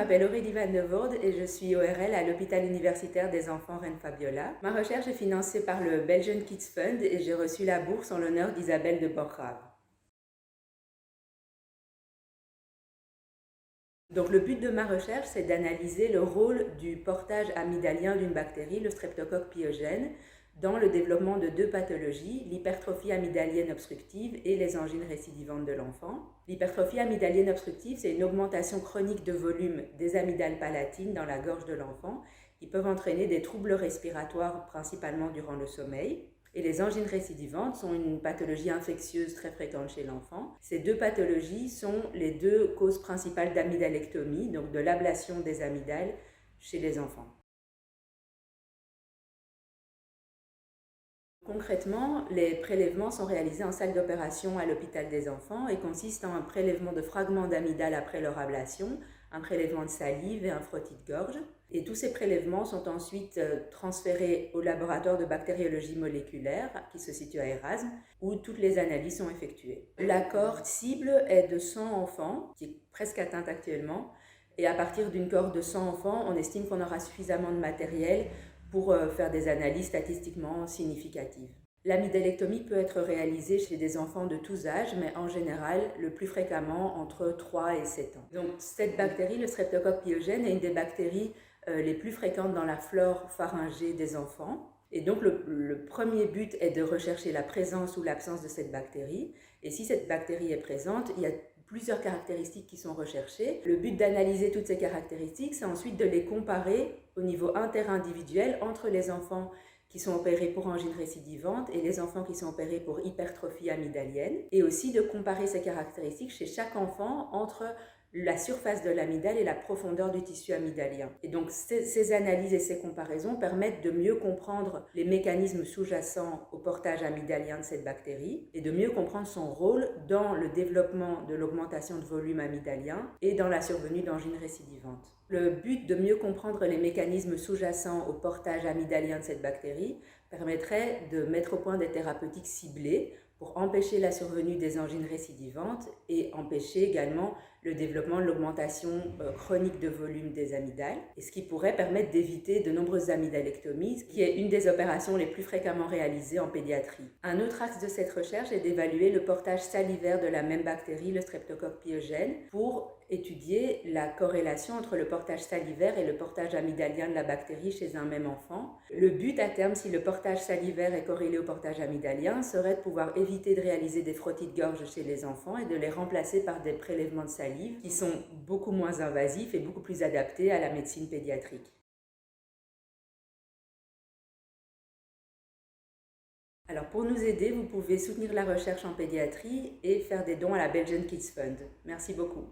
m'appelle Aurélie Van de Voorde et je suis ORL à l'hôpital universitaire des enfants Reine Fabiola. Ma recherche est financée par le Belgian Kids Fund et j'ai reçu la bourse en l'honneur d'Isabelle de Borrave. Donc le but de ma recherche, c'est d'analyser le rôle du portage amygdalien d'une bactérie, le streptocoque pyogène, dans le développement de deux pathologies, l'hypertrophie amygdalienne obstructive et les angines récidivantes de l'enfant. L'hypertrophie amygdalienne obstructive, c'est une augmentation chronique de volume des amygdales palatines dans la gorge de l'enfant qui peuvent entraîner des troubles respiratoires principalement durant le sommeil. Et les angines récidivantes sont une pathologie infectieuse très fréquente chez l'enfant. Ces deux pathologies sont les deux causes principales d'amygdalectomie, donc de l'ablation des amygdales chez les enfants. Concrètement, les prélèvements sont réalisés en salle d'opération à l'hôpital des enfants et consistent en un prélèvement de fragments d'amygdale après leur ablation, un prélèvement de salive et un frottis de gorge. Et tous ces prélèvements sont ensuite transférés au laboratoire de bactériologie moléculaire qui se situe à Erasme, où toutes les analyses sont effectuées. La cohorte cible est de 100 enfants, qui est presque atteinte actuellement, et à partir d'une cohorte de 100 enfants, on estime qu'on aura suffisamment de matériel pour faire des analyses statistiquement significatives. L'amygdalectomie peut être réalisée chez des enfants de tous âges, mais en général, le plus fréquemment entre 3 et 7 ans. Donc cette bactérie, le streptocoque pyogène, est une des bactéries les plus fréquentes dans la flore pharyngée des enfants. Et donc le premier but est de rechercher la présence ou l'absence de cette bactérie. Et si cette bactérie est présente, il y a plusieurs caractéristiques qui sont recherchées. Le but d'analyser toutes ces caractéristiques, c'est ensuite de les comparer au niveau interindividuel entre les enfants qui sont opérés pour angine récidivante et les enfants qui sont opérés pour hypertrophie amygdalienne, et aussi de comparer ces caractéristiques chez chaque enfant entre la surface de l'amygdale et la profondeur du tissu amygdalien. Et donc ces analyses et ces comparaisons permettent de mieux comprendre les mécanismes sous-jacents au portage amygdalien de cette bactérie et de mieux comprendre son rôle dans le développement de l'augmentation de volume amygdalien et dans la survenue d'angines récidivantes. Le but de mieux comprendre les mécanismes sous-jacents au portage amygdalien de cette bactérie permettrait de mettre au point des thérapeutiques ciblées pour empêcher la survenue des angines récidivantes et empêcher également le développement de l'augmentation chronique de volume des amygdales, et ce qui pourrait permettre d'éviter de nombreuses amygdalectomies, qui est une des opérations les plus fréquemment réalisées en pédiatrie. Un autre axe de cette recherche est d'évaluer le portage salivaire de la même bactérie, le streptocoque pyogène, pour étudier la corrélation entre le portage salivaire et le portage amygdalien de la bactérie chez un même enfant. Le but à terme, si le portage salivaire est corrélé au portage amygdalien, serait de pouvoir éviter de réaliser des frottis de gorge chez les enfants et de les remplacer par des prélèvements de salive qui sont beaucoup moins invasifs et beaucoup plus adaptés à la médecine pédiatrique. Alors pour nous aider, vous pouvez soutenir la recherche en pédiatrie et faire des dons à la Belgian Kids Fund. Merci beaucoup.